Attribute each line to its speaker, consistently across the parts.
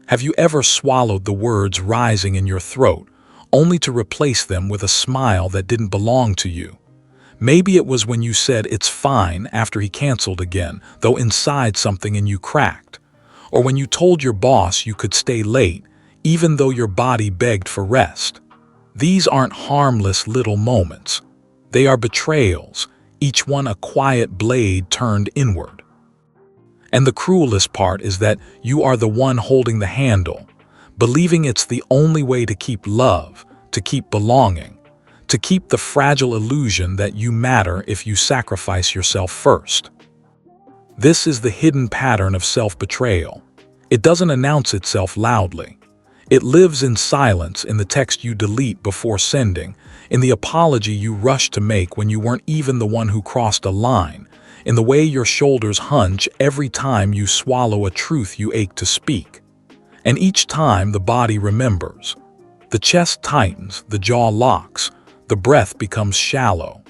Speaker 1: Have you ever swallowed the words rising in your throat, only to replace them with a smile that didn't belong to you? Maybe it was when you said it's fine after he canceled again, though inside something in you cracked. Or when you told your boss you could stay late, even though your body begged for rest. These aren't harmless little moments. They are betrayals, each one a quiet blade turned inward. And the cruelest part is that you are the one holding the handle, believing it's the only way to keep love, to keep belonging, to keep the fragile illusion that you matter if you sacrifice yourself first. This is the hidden pattern of self-betrayal. It doesn't announce itself loudly. It lives in silence, in the text you delete before sending, in the apology you rush to make when you weren't even the one who crossed a line, in the way your shoulders hunch every time you swallow a truth you ache to speak. And each time the body remembers. The chest tightens, the jaw locks, the breath becomes shallow.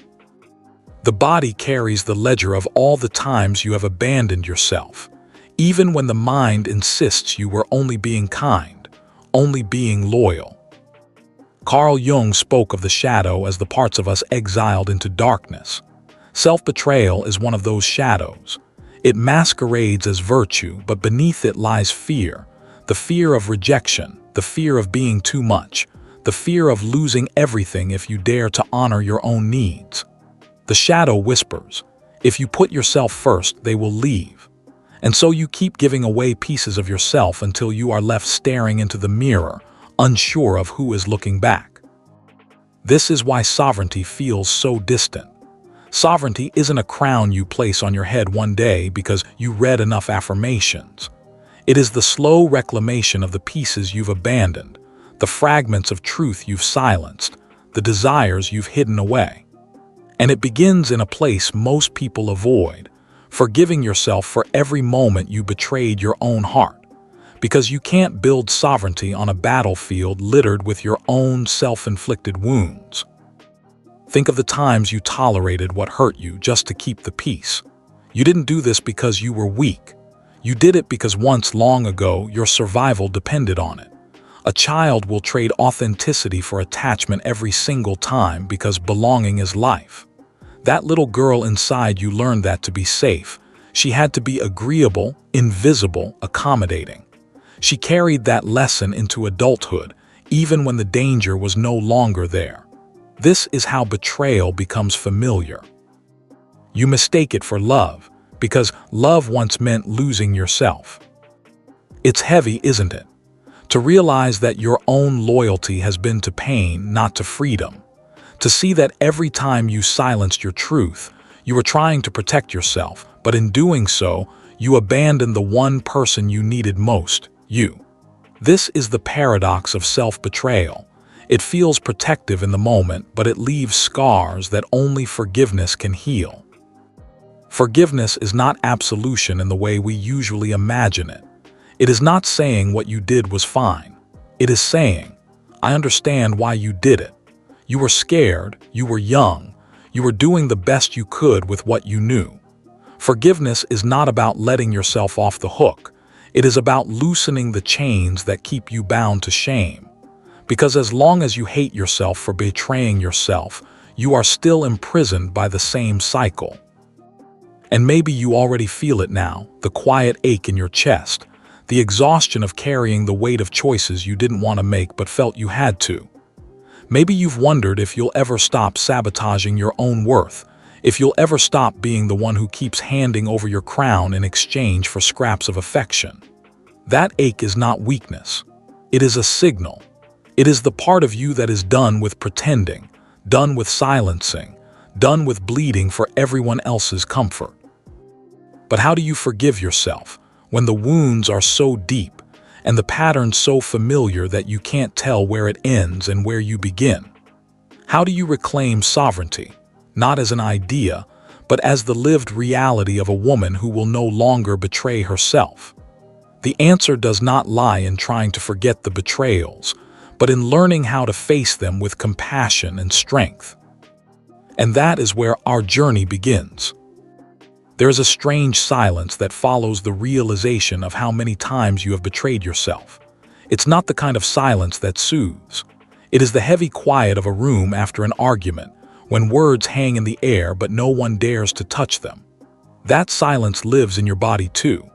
Speaker 1: The body carries the ledger of all the times you have abandoned yourself, even when the mind insists you were only being kind, only being loyal. Carl Jung spoke of the shadow as the parts of us exiled into darkness. Self-betrayal is one of those shadows. It masquerades as virtue, but beneath it lies fear. The fear of rejection, the fear of being too much, the fear of losing everything if you dare to honor your own needs. The shadow whispers, if you put yourself first, they will leave. And so you keep giving away pieces of yourself until you are left staring into the mirror, unsure of who is looking back. This is why sovereignty feels so distant. Sovereignty isn't a crown you place on your head one day because you read enough affirmations. It is the slow reclamation of the pieces you've abandoned, the fragments of truth you've silenced, the desires you've hidden away. And it begins in a place most people avoid, forgiving yourself for every moment you betrayed your own heart, because you can't build sovereignty on a battlefield littered with your own self-inflicted wounds. Think of the times you tolerated what hurt you just to keep the peace. You didn't do this because you were weak. You did it because once long ago your survival depended on it. A child will trade authenticity for attachment every single time because belonging is life. That little girl inside you learned that to be safe, she had to be agreeable, invisible, accommodating. She carried that lesson into adulthood, even when the danger was no longer there. This is how betrayal becomes familiar. You mistake it for love, because love once meant losing yourself. It's heavy, isn't it? To realize that your own loyalty has been to pain, not to freedom. To see that every time you silenced your truth, you were trying to protect yourself, but in doing so, you abandoned the one person you needed most, you. This is the paradox of self-betrayal. It feels protective in the moment, but it leaves scars that only forgiveness can heal. Forgiveness is not absolution in the way we usually imagine it. It is not saying what you did was fine. It is saying, I understand why you did it. You were scared, you were young, you were doing the best you could with what you knew. Forgiveness is not about letting yourself off the hook. It is about loosening the chains that keep you bound to shame. Because as long as you hate yourself for betraying yourself, you are still imprisoned by the same cycle. And maybe you already feel it now, the quiet ache in your chest, the exhaustion of carrying the weight of choices you didn't want to make but felt you had to. Maybe you've wondered if you'll ever stop sabotaging your own worth, if you'll ever stop being the one who keeps handing over your crown in exchange for scraps of affection. That ache is not weakness. It is a signal. It is the part of you that is done with pretending, done with silencing, done with bleeding for everyone else's comfort. But how do you forgive yourself when the wounds are so deep and the pattern so familiar that you can't tell where it ends and where you begin? How do you reclaim sovereignty, not as an idea, but as the lived reality of a woman who will no longer betray herself? The answer does not lie in trying to forget the betrayals, but in learning how to face them with compassion and strength. And that is where our journey begins. There is a strange silence that follows the realization of how many times you have betrayed yourself. It's not the kind of silence that soothes. It is the heavy quiet of a room after an argument, when words hang in the air but no one dares to touch them. That silence lives in your body too.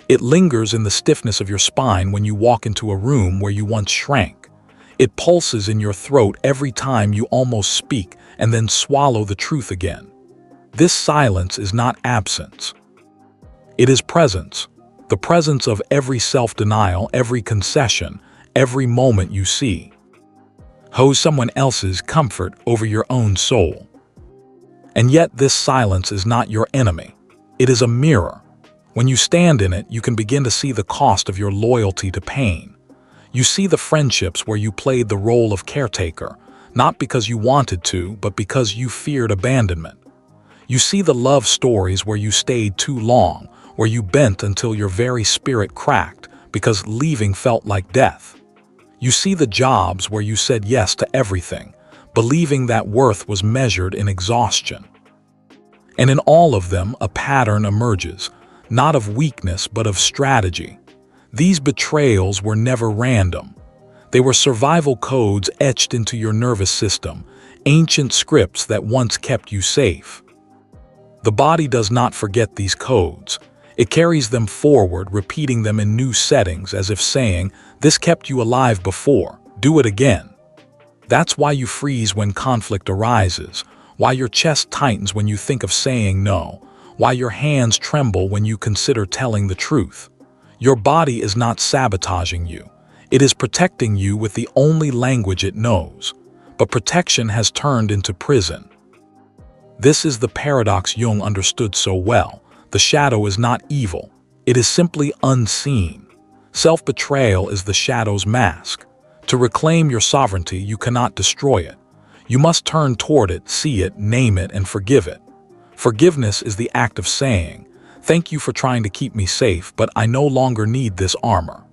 Speaker 1: It lingers in the stiffness of your spine when you walk into a room where you once shrank. It pulses in your throat every time you almost speak and then swallow the truth again. This silence is not absence. It is presence. The presence of every self-denial, every concession, every moment you see. Hose someone else's comfort over your own soul. And yet this silence is not your enemy. It is a mirror. When you stand in it, you can begin to see the cost of your loyalty to pain. You see the friendships where you played the role of caretaker, not because you wanted to, but because you feared abandonment. You see the love stories where you stayed too long, where you bent until your very spirit cracked because leaving felt like death. You see the jobs where you said yes to everything, believing that worth was measured in exhaustion. And in all of them, a pattern emerges, not of weakness but of strategy. These betrayals were never random. They were survival codes etched into your nervous system, ancient scripts that once kept you safe. The body does not forget these codes. It carries them forward, repeating them in new settings as if saying, "This kept you alive before, do it again." That's why you freeze when conflict arises, why your chest tightens when you think of saying no, why your hands tremble when you consider telling the truth. Your body is not sabotaging you. It is protecting you with the only language it knows. But protection has turned into prison. This is the paradox Jung understood so well. The shadow is not evil. It is simply unseen. Self-betrayal is the shadow's mask. To reclaim your sovereignty, you cannot destroy it. You must turn toward it, see it, name it, and forgive it. Forgiveness is the act of saying, "Thank you for trying to keep me safe, but I no longer need this armor."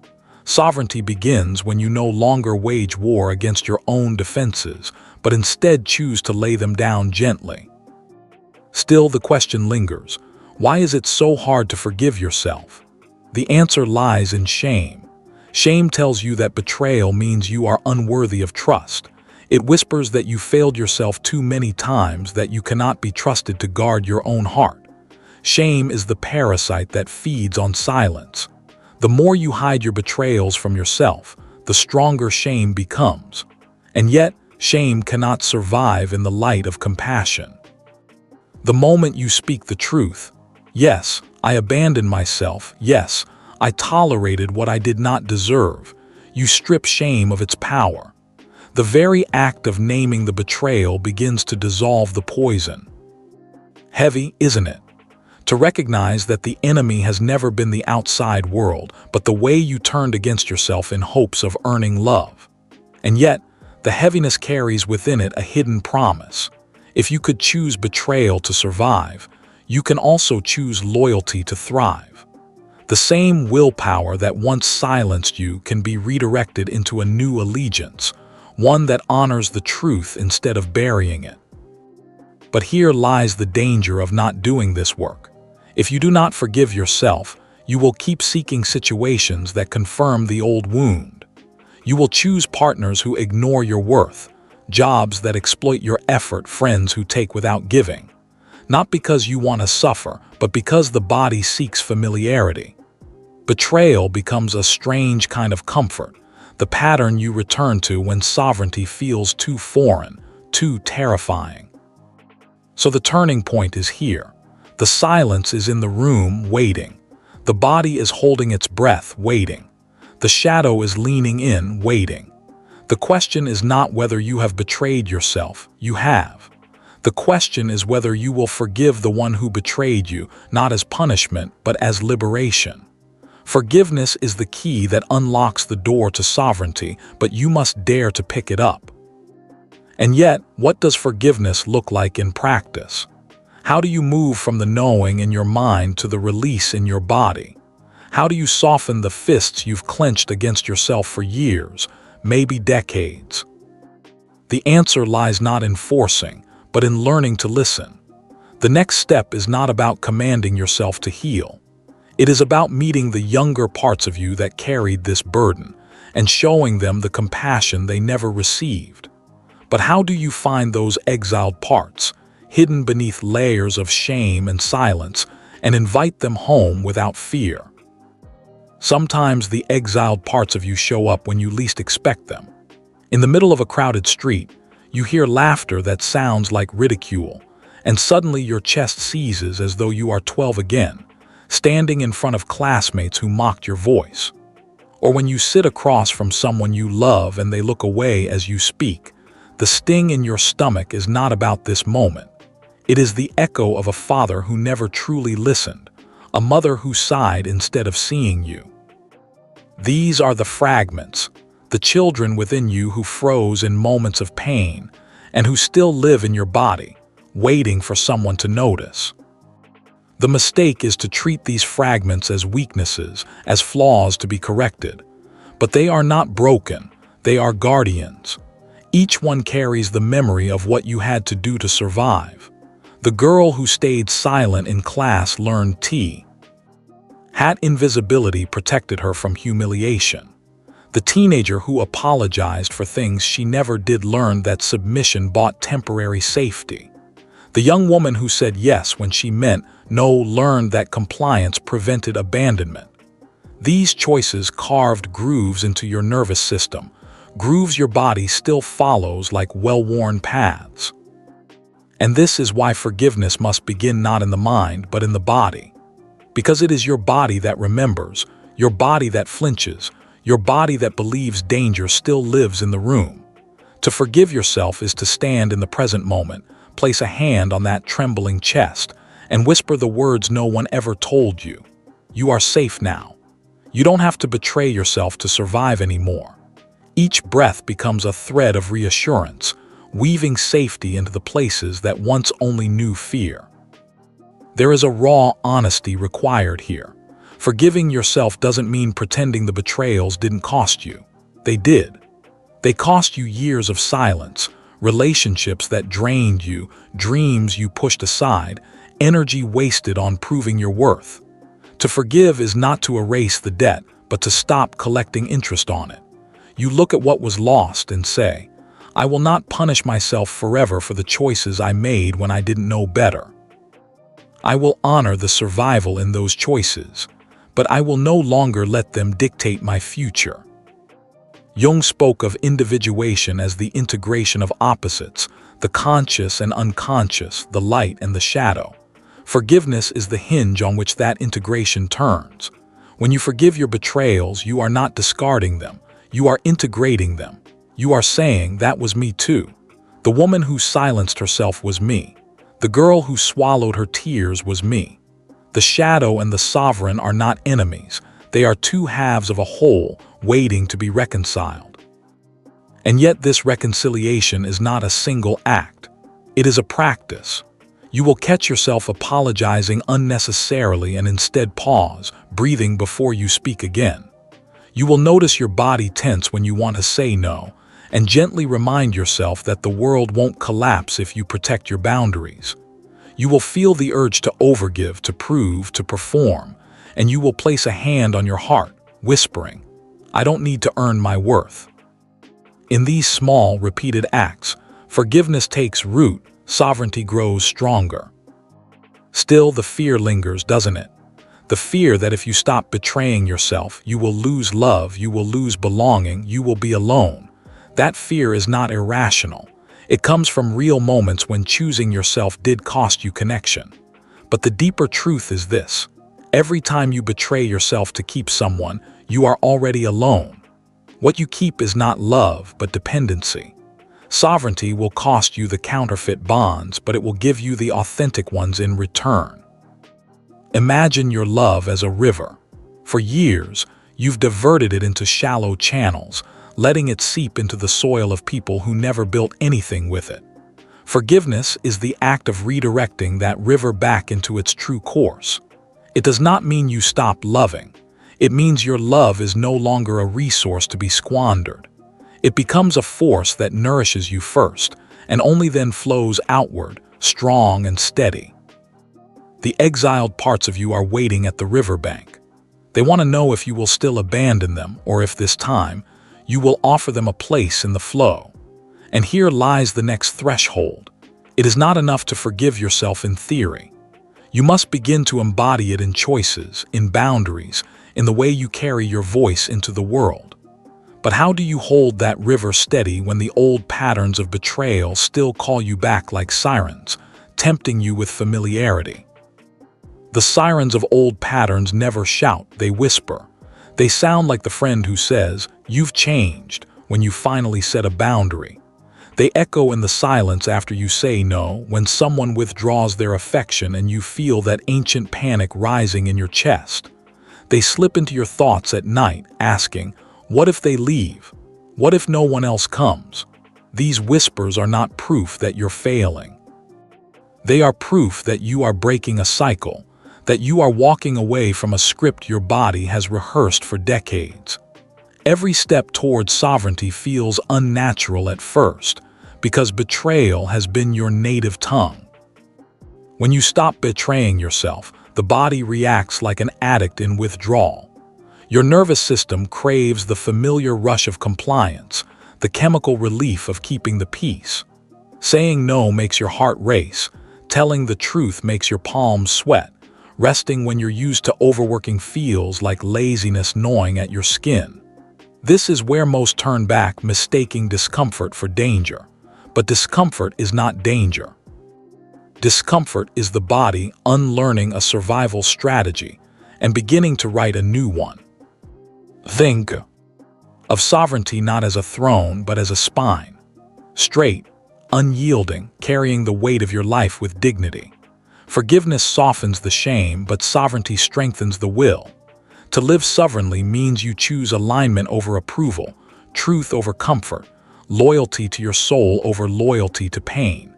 Speaker 1: Sovereignty begins when you no longer wage war against your own defenses, but instead choose to lay them down gently. Still, the question lingers. Why is it so hard to forgive yourself? The answer lies in shame. Shame tells you that betrayal means you are unworthy of trust. It whispers that you failed yourself too many times, that you cannot be trusted to guard your own heart. Shame is the parasite that feeds on silence. The more you hide your betrayals from yourself, the stronger shame becomes. And yet, shame cannot survive in the light of compassion. The moment you speak the truth, "Yes, I abandoned myself. Yes, I tolerated what I did not deserve," you strip shame of its power. The very act of naming the betrayal begins to dissolve the poison. Heavy, isn't it? To recognize that the enemy has never been the outside world, but the way you turned against yourself in hopes of earning love. And yet, the heaviness carries within it a hidden promise. If you could choose betrayal to survive, you can also choose loyalty to thrive. The same willpower that once silenced you can be redirected into a new allegiance, one that honors the truth instead of burying it. But here lies the danger of not doing this work. If you do not forgive yourself, you will keep seeking situations that confirm the old wound. You will choose partners who ignore your worth, jobs that exploit your effort, friends who take without giving. Not because you want to suffer, but because the body seeks familiarity. Betrayal becomes a strange kind of comfort, the pattern you return to when sovereignty feels too foreign, too terrifying. So the turning point is here. The silence is in the room, waiting. The body is holding its breath, waiting. The shadow is leaning in, waiting. The question is not whether you have betrayed yourself. You have. The question is whether you will forgive the one who betrayed you, not as punishment, but as liberation. Forgiveness is the key that unlocks the door to sovereignty, but you must dare to pick it up. And yet, what does forgiveness look like in practice? How do you move from the knowing in your mind to the release in your body? How do you soften the fists you've clenched against yourself for years, maybe decades? The answer lies not in forcing, but in learning to listen. The next step is not about commanding yourself to heal. It is about meeting the younger parts of you that carried this burden, and showing them the compassion they never received. But how do you find those exiled parts, hidden beneath layers of shame and silence, and invite them home without fear? Sometimes the exiled parts of you show up when you least expect them. In the middle of a crowded street, you hear laughter that sounds like ridicule, and suddenly your chest seizes as though you are 12 again, standing in front of classmates who mocked your voice. Or when you sit across from someone you love and they look away as you speak, the sting in your stomach is not about this moment. It is the echo of a father who never truly listened, a mother who sighed instead of seeing you. These are the fragments, the children within you who froze in moments of pain and who still live in your body, waiting for someone to notice. The mistake is to treat these fragments as weaknesses, as flaws to be corrected. But they are not broken, they are guardians. Each one carries the memory of what you had to do to survive. The girl who stayed silent in class learned hat invisibility protected her from humiliation. The teenager who apologized for things she never did learned that submission bought temporary safety. The young woman who said yes when she meant no learned that compliance prevented abandonment. These choices carved grooves into your nervous system, grooves your body still follows like well-worn paths. And this is why forgiveness must begin not in the mind but in the body. Because it is your body that remembers, your body that flinches, your body that believes danger still lives in the room. To forgive yourself is to stand in the present moment, place a hand on that trembling chest, and whisper the words no one ever told you. You are safe now. You don't have to betray yourself to survive anymore. Each breath becomes a thread of reassurance, weaving safety into the places that once only knew fear. There is a raw honesty required here. Forgiving yourself doesn't mean pretending the betrayals didn't cost you. They did. They cost you years of silence, relationships that drained you, dreams you pushed aside, energy wasted on proving your worth. To forgive is not to erase the debt, but to stop collecting interest on it. You look at what was lost and say, I will not punish myself forever for the choices I made when I didn't know better. I will honor the survival in those choices, but I will no longer let them dictate my future. Jung spoke of individuation as the integration of opposites, the conscious and unconscious, the light and the shadow. Forgiveness is the hinge on which that integration turns. When you forgive your betrayals, you are not discarding them. You are integrating them. You are saying, that was me too. The woman who silenced herself was me. The girl who swallowed her tears was me. The shadow and the sovereign are not enemies. They are two halves of a whole, waiting to be reconciled. And yet this reconciliation is not a single act. It is a practice. You will catch yourself apologizing unnecessarily and instead pause, breathing before you speak again. You will notice your body tense when you want to say no, and gently remind yourself that the world won't collapse if you protect your boundaries. You will feel the urge to overgive, to prove, to perform, and you will place a hand on your heart, whispering, I don't need to earn my worth. In these small, repeated acts, forgiveness takes root, sovereignty grows stronger. Still, the fear lingers, doesn't it? The fear that if you stop betraying yourself, you will lose love, you will lose belonging, you will be alone. That fear is not irrational. It comes from real moments when choosing yourself did cost you connection. But the deeper truth is this. Every time you betray yourself to keep someone, you are already alone. What you keep is not love, but dependency. Sovereignty will cost you the counterfeit bonds, but it will give you the authentic ones in return. Imagine your love as a river. For years, you've diverted it into shallow channels, letting it seep into the soil of people who never built anything with it. Forgiveness is the act of redirecting that river back into its true course. It does not mean you stop loving. It means your love is no longer a resource to be squandered. It becomes a force that nourishes you first, and only then flows outward, strong and steady. The exiled parts of you are waiting at the riverbank. They want to know if you will still abandon them, or if this time, you will offer them a place in the flow. And here lies the next threshold. It is not enough to forgive yourself in theory. You must begin to embody it in choices, in boundaries, in the way you carry your voice into the world. But how do you hold that river steady when the old patterns of betrayal still call you back like sirens, tempting you with familiarity? The sirens of old patterns never shout, they whisper. They sound like the friend who says, "You've changed," when you finally set a boundary. They echo in the silence after you say no, when someone withdraws their affection and you feel that ancient panic rising in your chest. They slip into your thoughts at night, asking, "What if they leave? What if no one else comes?" These whispers are not proof that you're failing. They are proof that you are breaking a cycle, that you are walking away from a script your body has rehearsed for decades. Every step towards sovereignty feels unnatural at first, because betrayal has been your native tongue. When you stop betraying yourself, the body reacts like an addict in withdrawal. Your nervous system craves the familiar rush of compliance, the chemical relief of keeping the peace. Saying no makes your heart race, telling the truth makes your palms sweat, resting when you're used to overworking feels like laziness gnawing at your skin. This is where most turn back, mistaking discomfort for danger. But discomfort is not danger. Discomfort is the body unlearning a survival strategy and beginning to write a new one. Think of sovereignty not as a throne but as a spine. Straight, unyielding, carrying the weight of your life with dignity. Forgiveness softens the shame, but sovereignty strengthens the will. To live sovereignly means you choose alignment over approval, truth over comfort, loyalty to your soul over loyalty to pain.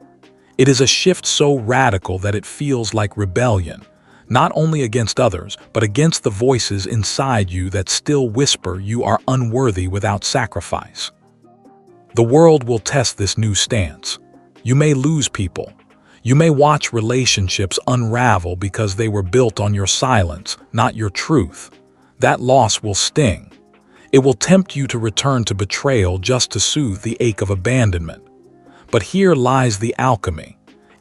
Speaker 1: It is a shift so radical that it feels like rebellion, not only against others, but against the voices inside you that still whisper you are unworthy without sacrifice. The world will test this new stance. You may lose people. You may watch relationships unravel because they were built on your silence, not your truth. That loss will sting. It will tempt you to return to betrayal just to soothe the ache of abandonment. But here lies the alchemy.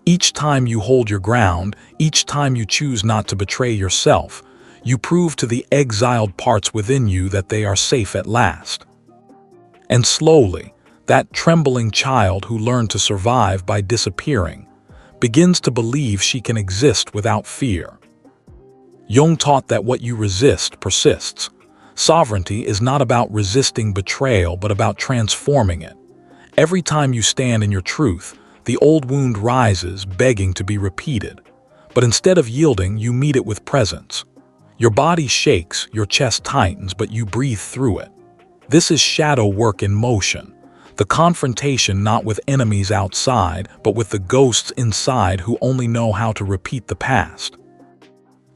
Speaker 1: Each time you hold your ground, each time you choose not to betray yourself, you prove to the exiled parts within you that they are safe at last. And slowly, that trembling child who learned to survive by disappearing begins to believe she can exist without fear. Jung taught that what you resist persists. Sovereignty is not about resisting betrayal, but about transforming it. Every time you stand in your truth, the old wound rises, begging to be repeated. But instead of yielding, you meet it with presence. Your body shakes, your chest tightens, but you breathe through it. This is shadow work in motion. The confrontation not with enemies outside, but with the ghosts inside who only know how to repeat the past.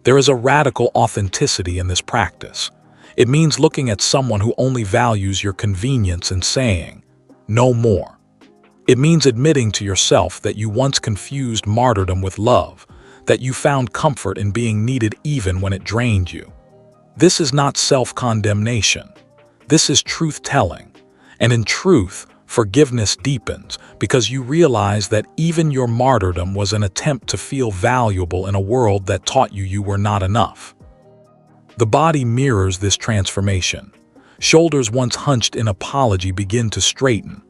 Speaker 1: There is a radical authenticity in this practice. It means looking at someone who only values your convenience and saying, "No more." It means admitting to yourself that you once confused martyrdom with love, that you found comfort in being needed even when it drained you. This is not self-condemnation. This is truth-telling. And in truth, forgiveness deepens because you realize that even your martyrdom was an attempt to feel valuable in a world that taught you you were not enough. The body mirrors this transformation. Shoulders once hunched in apology begin to straighten.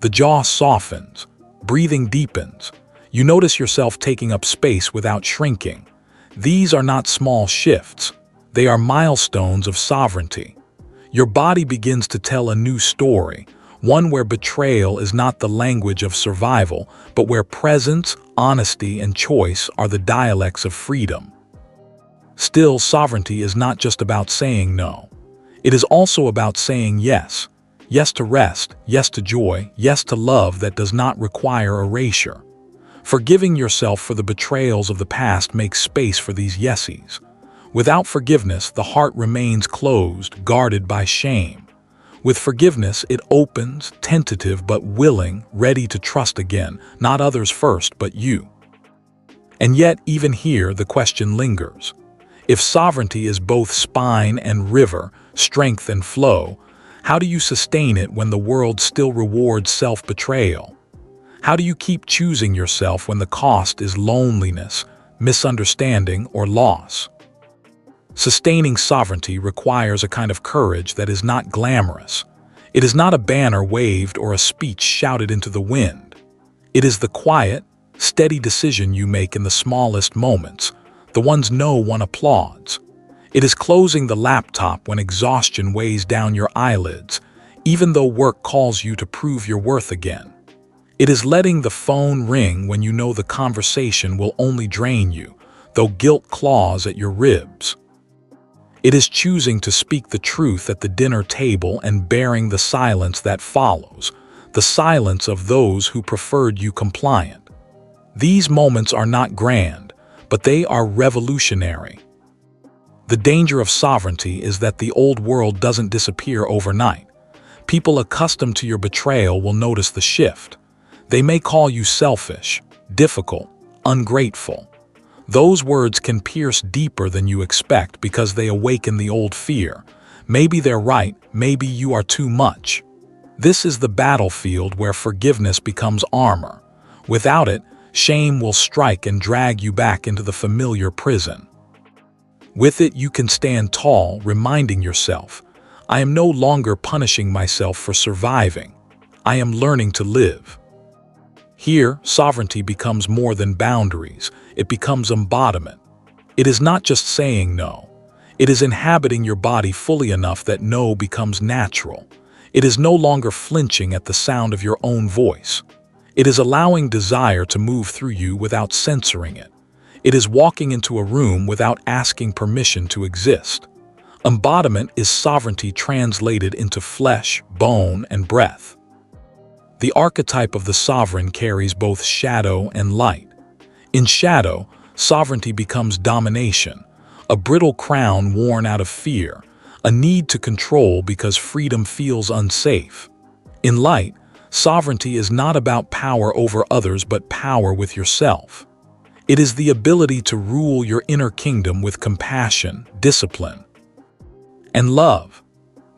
Speaker 1: The jaw softens. Breathing deepens. You notice yourself taking up space without shrinking. These are not small shifts. They are milestones of sovereignty. Your body begins to tell a new story, one where betrayal is not the language of survival, but where presence, honesty, and choice are the dialects of freedom. Still, sovereignty is not just about saying no. It is also about saying yes. Yes to rest, yes to joy, yes to love that does not require erasure. Forgiving yourself for the betrayals of the past makes space for these yeses. Without forgiveness, the heart remains closed, guarded by shame. With forgiveness, it opens, tentative but willing, ready to trust again, not others first, but you. And yet, even here, the question lingers. If sovereignty is both spine and river, strength and flow, How do you sustain it when the world still rewards self-betrayal? How do you keep choosing yourself when the cost is loneliness, misunderstanding, or loss? Sustaining sovereignty requires a kind of courage that is not glamorous. It is not a banner waved or a speech shouted into the wind. It is the quiet, steady decision you make in the smallest moments, the ones no one applauds. It is closing the laptop when exhaustion weighs down your eyelids, even though work calls you to prove your worth again. It is letting the phone ring when you know the conversation will only drain you, though guilt claws at your ribs. It is choosing to speak the truth at the dinner table and bearing the silence that follows, the silence of those who preferred you compliant. These moments are not grand, but they are revolutionary. The danger of sovereignty is that the old world doesn't disappear overnight. People accustomed to your betrayal will notice the shift. They may call you selfish, difficult, ungrateful. Those words can pierce deeper than you expect because they awaken the old fear. Maybe they're right, maybe you are too much. This is the battlefield where forgiveness becomes armor. Without it, shame will strike and drag you back into the familiar prison. With it, you can stand tall, reminding yourself, I am no longer punishing myself for surviving. I am learning to live. Here, sovereignty becomes more than boundaries. It becomes embodiment. It is not just saying no. It is inhabiting your body fully enough that no becomes natural. It is no longer flinching at the sound of your own voice. It is allowing desire to move through you without censoring it. It is walking into a room without asking permission to exist. Embodiment is sovereignty translated into flesh, bone, and breath. The archetype of the sovereign carries both shadow and light. In shadow, sovereignty becomes domination, a brittle crown worn out of fear, a need to control because freedom feels unsafe. In light, sovereignty is not about power over others but power with yourself. It is the ability to rule your inner kingdom with compassion, discipline, and love.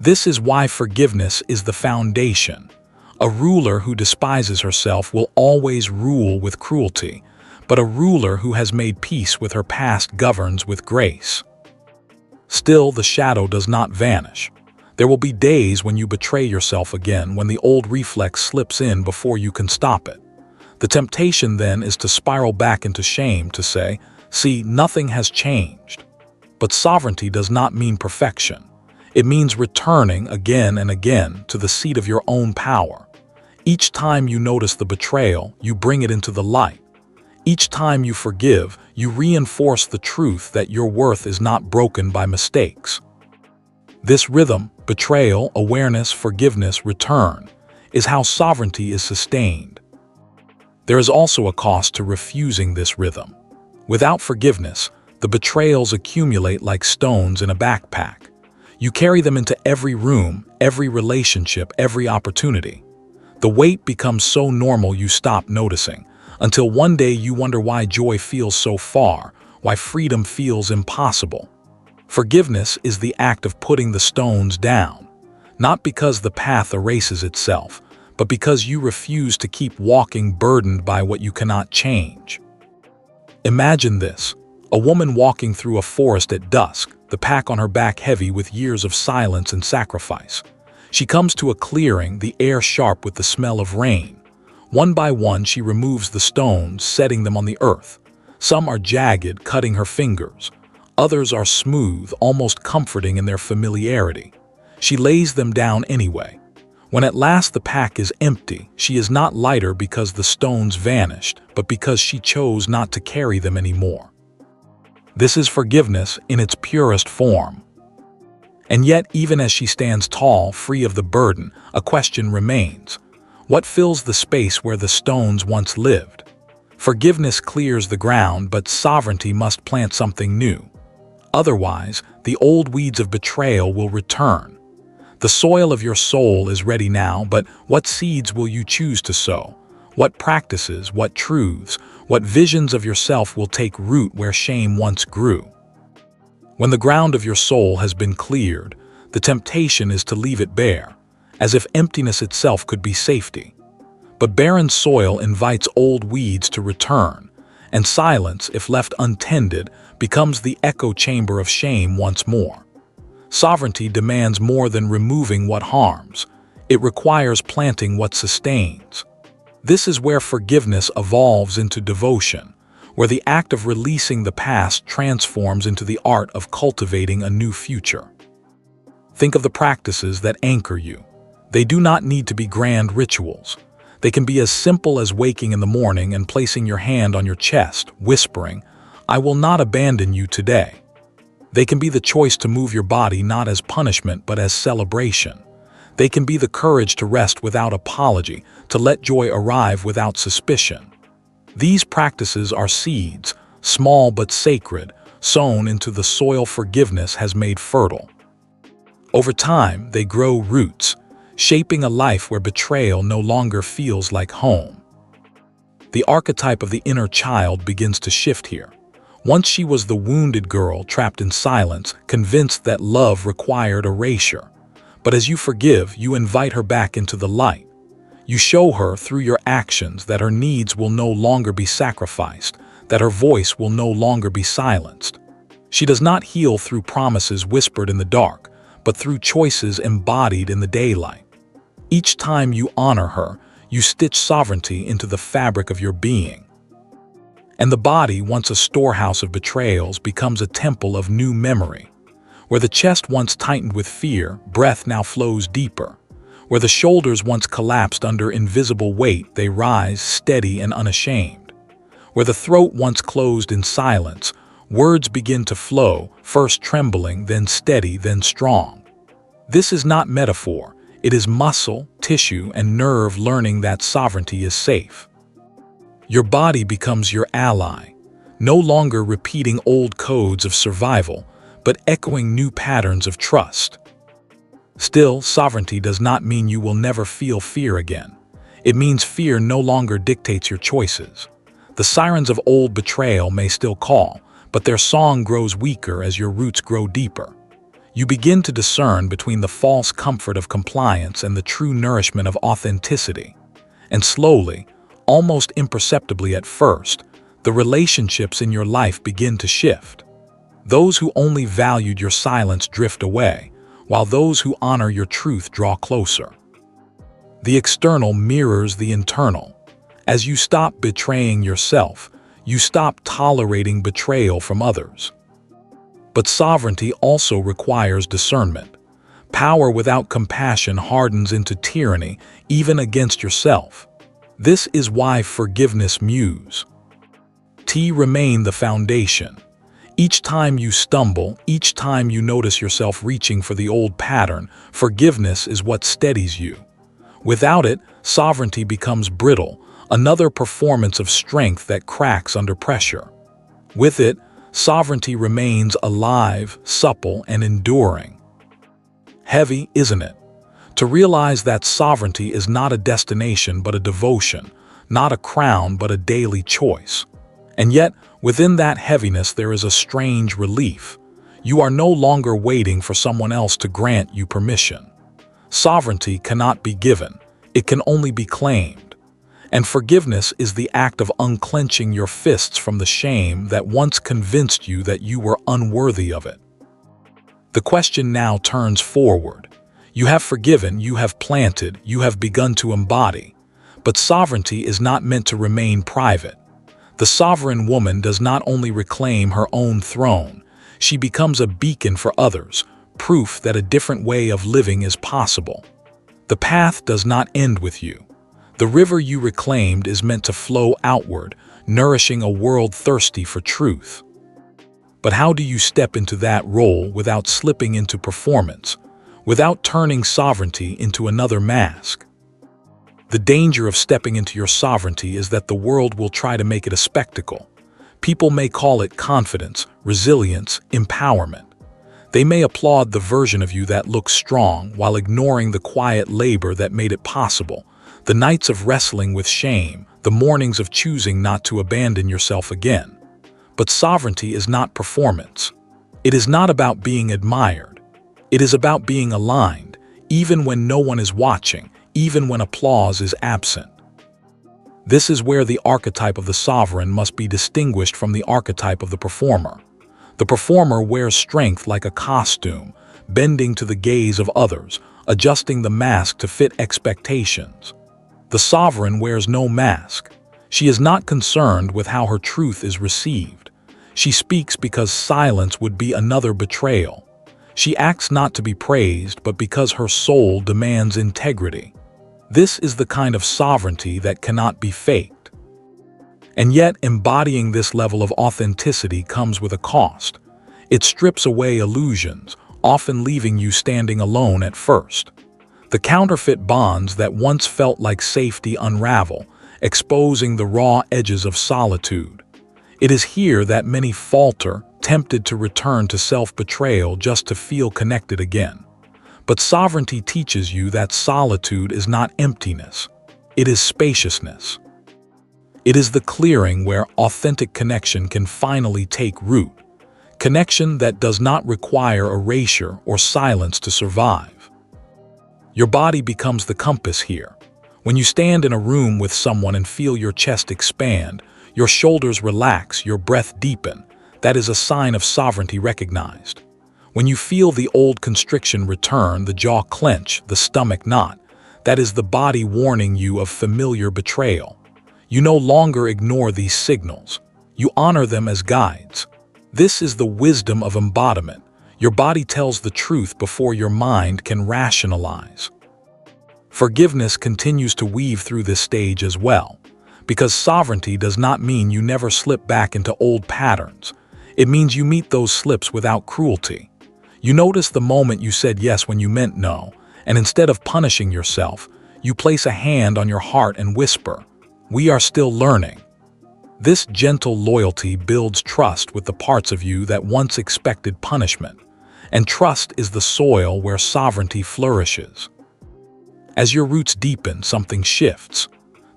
Speaker 1: This is why forgiveness is the foundation. A ruler who despises herself will always rule with cruelty, but a ruler who has made peace with her past governs with grace. Still, the shadow does not vanish. There will be days when you betray yourself again, when the old reflex slips in before you can stop it. The temptation then is to spiral back into shame, to say, see, nothing has changed. But sovereignty does not mean perfection. It means returning again and again to the seat of your own power. Each time you notice the betrayal, you bring it into the light. Each time you forgive, you reinforce the truth that your worth is not broken by mistakes. This rhythm, betrayal, awareness, forgiveness, return, is how sovereignty is sustained. There is also a cost to refusing this rhythm. Without forgiveness, the betrayals accumulate like stones in a backpack. You carry them into every room, every relationship, every opportunity. The weight becomes so normal you stop noticing, until one day you wonder why joy feels so far, why freedom feels impossible. Forgiveness is the act of putting the stones down, not because the path erases itself, but because you refuse to keep walking burdened by what you cannot change. Imagine this: a woman walking through a forest at dusk, the pack on her back heavy with years of silence and sacrifice. She comes to a clearing, the air sharp with the smell of rain. One by one, she removes the stones, setting them on the earth. Some are jagged, cutting her fingers. Others are smooth, almost comforting in their familiarity. She lays them down anyway. When at last the pack is empty, she is not lighter because the stones vanished, but because she chose not to carry them anymore. This is forgiveness in its purest form. And yet, even as she stands tall, free of the burden, a question remains. What fills the space where the stones once lived? Forgiveness clears the ground, but sovereignty must plant something new. Otherwise, the old weeds of betrayal will return. The soil of your soul is ready now, but what seeds will you choose to sow? What practices, what truths, what visions of yourself will take root where shame once grew? When the ground of your soul has been cleared, the temptation is to leave it bare. as if emptiness itself could be safety. But barren soil invites old weeds to return, and silence, if left untended, becomes the echo chamber of shame once more. Sovereignty demands more than removing what harms. It requires planting what sustains. This is where forgiveness evolves into devotion, where the act of releasing the past transforms into the art of cultivating a new future. Think of the practices that anchor you. They do not need to be grand rituals. They can be as simple as waking in the morning and placing your hand on your chest, whispering, "I will not abandon you today." They can be the choice to move your body not as punishment but as celebration. They can be the courage to rest without apology, to let joy arrive without suspicion. These practices are seeds, small but sacred, sown into the soil forgiveness has made fertile. Over time, they grow roots, shaping a life where betrayal no longer feels like home. The archetype of the inner child begins to shift here. Once she was the wounded girl trapped in silence, convinced that love required erasure. But as you forgive, you invite her back into the light. You show her through your actions that her needs will no longer be sacrificed, that her voice will no longer be silenced. She does not heal through promises whispered in the dark, but through choices embodied in the daylight. Each time you honor her, you stitch sovereignty into the fabric of your being. And the body, once a storehouse of betrayals, becomes a temple of new memory. Where the chest once tightened with fear, breath now flows deeper. Where the shoulders once collapsed under invisible weight, they rise steady and unashamed. Where the throat once closed in silence, words begin to flow, first trembling, then steady, then strong. This is not metaphor. It is muscle, tissue, and nerve learning that sovereignty is safe. Your body becomes your ally, no longer repeating old codes of survival, but echoing new patterns of trust. Still, sovereignty does not mean you will never feel fear again. It means fear no longer dictates your choices. The sirens of old betrayal may still call, but their song grows weaker as your roots grow deeper. You begin to discern between the false comfort of compliance and the true nourishment of authenticity. And slowly, almost imperceptibly at first, the relationships in your life begin to shift. Those who only valued your silence drift away, while those who honor your truth draw closer. The external mirrors the internal. As you stop betraying yourself, you stop tolerating betrayal from others. But sovereignty also requires discernment. Power without compassion hardens into tyranny, even against yourself. This is why forgiveness muse. Remain the foundation. Each time you stumble, each time you notice yourself reaching for the old pattern, forgiveness is what steadies you. Without it, sovereignty becomes brittle, another performance of strength that cracks under pressure. With it, sovereignty remains alive, supple, and enduring. Heavy, isn't it? To realize that sovereignty is not a destination but a devotion, not a crown but a daily choice. And yet, within that heaviness there is a strange relief. You are no longer waiting for someone else to grant you permission. Sovereignty cannot be given, it can only be claimed. And forgiveness is the act of unclenching your fists from the shame that once convinced you that you were unworthy of it. The question now turns forward. You have forgiven, you have planted, you have begun to embody. But sovereignty is not meant to remain private. The sovereign woman does not only reclaim her own throne, she becomes a beacon for others, proof that a different way of living is possible. The path does not end with you. The river you reclaimed is meant to flow outward, nourishing a world thirsty for truth. But how do you step into that role without slipping into performance, without turning sovereignty into another mask? The danger of stepping into your sovereignty is that the world will try to make it a spectacle. People may call it confidence, resilience, empowerment. They may applaud the version of you that looks strong while ignoring the quiet labor that made it possible, the nights of wrestling with shame, the mornings of choosing not to abandon yourself again. But sovereignty is not performance. It is not about being admired. It is about being aligned, even when no one is watching, even when applause is absent. This is where the archetype of the sovereign must be distinguished from the archetype of the performer. The performer wears strength like a costume, bending to the gaze of others, adjusting the mask to fit expectations. The sovereign wears no mask. She is not concerned with how her truth is received. She speaks because silence would be another betrayal. She acts not to be praised, but because her soul demands integrity. This is the kind of sovereignty that cannot be faked. And yet, embodying this level of authenticity comes with a cost. It strips away illusions, often leaving you standing alone at first. The counterfeit bonds that once felt like safety unravel, exposing the raw edges of solitude. It is here that many falter, tempted to return to self-betrayal just to feel connected again. But sovereignty teaches you that solitude is not emptiness. It is spaciousness. It is the clearing where authentic connection can finally take root. Connection that does not require erasure or silence to survive. Your body becomes the compass here. When you stand in a room with someone and feel your chest expand, your shoulders relax, your breath deepen, that is a sign of sovereignty recognized. When you feel the old constriction return, the jaw clench, the stomach knot, that is the body warning you of familiar betrayal. You no longer ignore these signals. You honor them as guides. This is the wisdom of embodiment. Your body tells the truth before your mind can rationalize. Forgiveness continues to weave through this stage as well, because sovereignty does not mean you never slip back into old patterns. It means you meet those slips without cruelty. You notice the moment you said yes when you meant no, and instead of punishing yourself, you place a hand on your heart and whisper, "We are still learning." This gentle loyalty builds trust with the parts of you that once expected punishment, and trust is the soil where sovereignty flourishes. As your roots deepen, something shifts.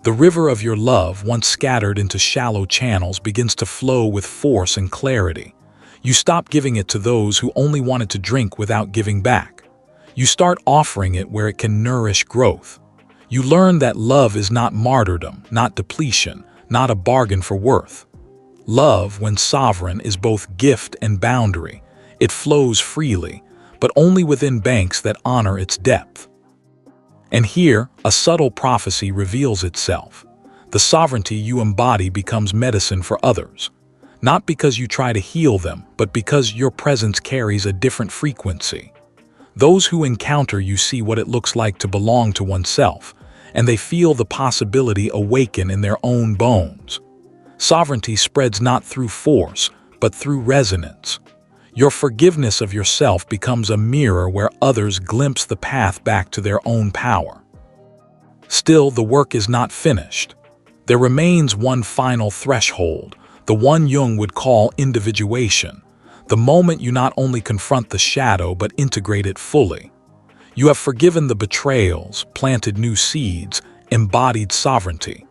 Speaker 1: The river of your love, once scattered into shallow channels, begins to flow with force and clarity. You stop giving it to those who only wanted to drink without giving back. You start offering it where it can nourish growth. You learn that love is not martyrdom, not depletion, not a bargain for worth. Love, when sovereign, is both gift and boundary. It flows freely, but only within banks that honor its depth. And here, a subtle prophecy reveals itself. The sovereignty you embody becomes medicine for others. Not because you try to heal them, but because your presence carries a different frequency. Those who encounter you see what it looks like to belong to oneself, and they feel the possibility awaken in their own bones. Sovereignty spreads not through force, but through resonance. Your forgiveness of yourself becomes a mirror where others glimpse the path back to their own power. Still, the work is not finished. There remains one final threshold, the one Jung would call individuation, the moment you not only confront the shadow but integrate it fully. You have forgiven the betrayals, planted new seeds, embodied sovereignty.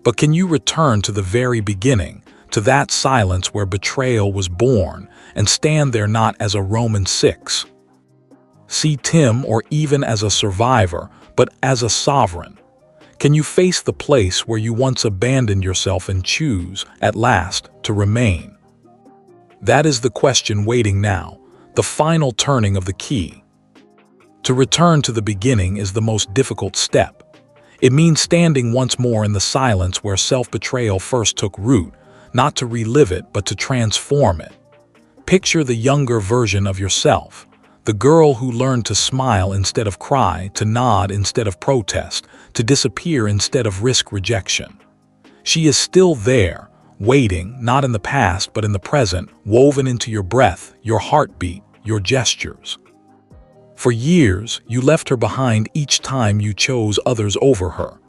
Speaker 1: But can you return to the very beginning, to that silence where betrayal was born, and stand there not as a Roman 6? See Tim or even as a survivor, but as a sovereign. Can you face the place where you once abandoned yourself and choose, at last, to remain? That is the question waiting now, the final turning of the key. To return to the beginning is the most difficult step. It means standing once more in the silence where self-betrayal first took root, not to relive it, but to transform it. Picture the younger version of yourself, the girl who learned to smile instead of cry, to nod instead of protest, to disappear instead of risk rejection. She is still there, waiting, not in the past but in the present, woven into your breath, your heartbeat, your gestures. For years, you left her behind each time you chose others over her.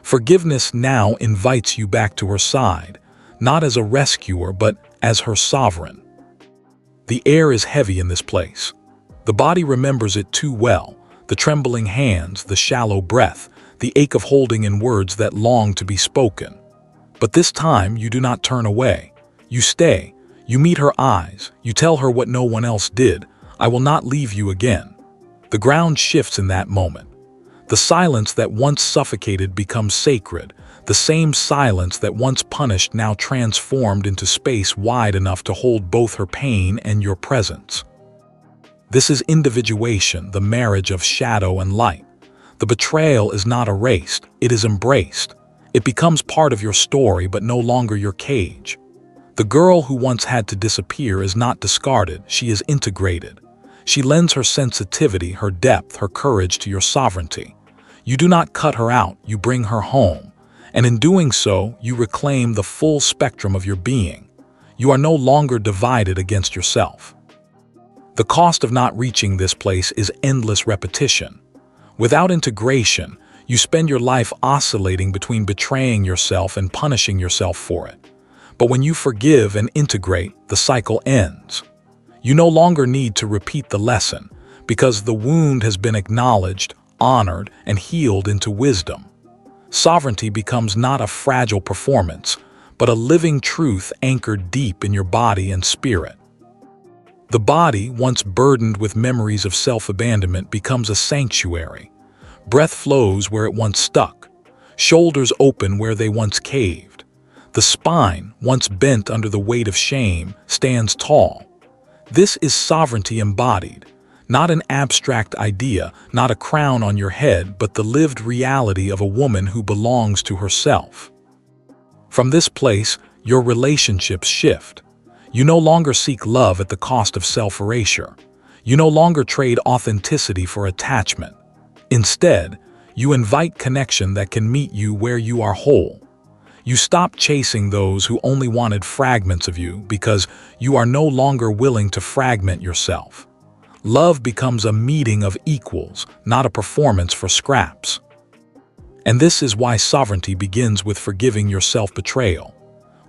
Speaker 1: Forgiveness now invites you back to her side, not as a rescuer but as her sovereign. The air is heavy in this place. The body remembers it too well, the trembling hands, the shallow breath, the ache of holding in words that long to be spoken. But this time you do not turn away. You stay. You meet her eyes. You tell her what no one else did. I will not leave you again. The ground shifts in that moment. The silence that once suffocated becomes sacred. The same silence that once punished now transformed into space wide enough to hold both her pain and your presence. This is individuation, the marriage of shadow and light. The betrayal is not erased, it is embraced. It becomes part of your story but no longer your cage. The girl who once had to disappear is not discarded, she is integrated. She lends her sensitivity, her depth, her courage to your sovereignty. You do not cut her out, you bring her home. And in doing so, you reclaim the full spectrum of your being. You are no longer divided against yourself. The cost of not reaching this place is endless repetition. Without integration, you spend your life oscillating between betraying yourself and punishing yourself for it. But when you forgive and integrate, the cycle ends. You no longer need to repeat the lesson, because the wound has been acknowledged, honored, and healed into wisdom. Sovereignty becomes not a fragile performance, but a living truth anchored deep in your body and spirit. The body, once burdened with memories of self-abandonment, becomes a sanctuary. Breath flows where it once stuck. Shoulders open where they once caved. The spine, once bent under the weight of shame, stands tall. This is sovereignty embodied. Not an abstract idea, not a crown on your head, but the lived reality of a woman who belongs to herself. From this place, your relationships shift. You no longer seek love at the cost of self-erasure. You no longer trade authenticity for attachment. Instead, you invite connection that can meet you where you are whole. You stop chasing those who only wanted fragments of you because you are no longer willing to fragment yourself. Love becomes a meeting of equals, not a performance for scraps. And this is why sovereignty begins with forgiving your self-betrayal.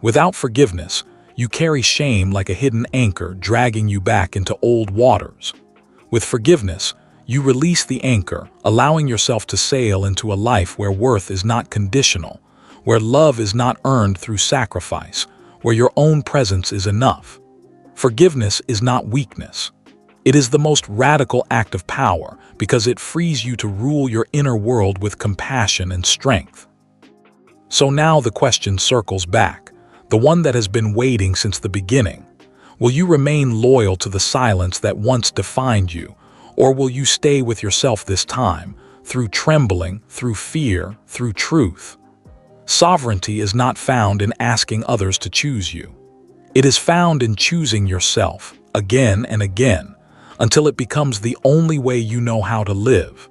Speaker 1: Without forgiveness, you carry shame like a hidden anchor dragging you back into old waters. With forgiveness, you release the anchor, allowing yourself to sail into a life where worth is not conditional, where love is not earned through sacrifice, where your own presence is enough. Forgiveness is not weakness. It is the most radical act of power because it frees you to rule your inner world with compassion and strength. So now the question circles back, the one that has been waiting since the beginning. Will you remain loyal to the silence that once defined you, or will you stay with yourself this time, through trembling, through fear, through truth? Sovereignty is not found in asking others to choose you. It is found in choosing yourself, again and again, until it becomes the only way you know how to live.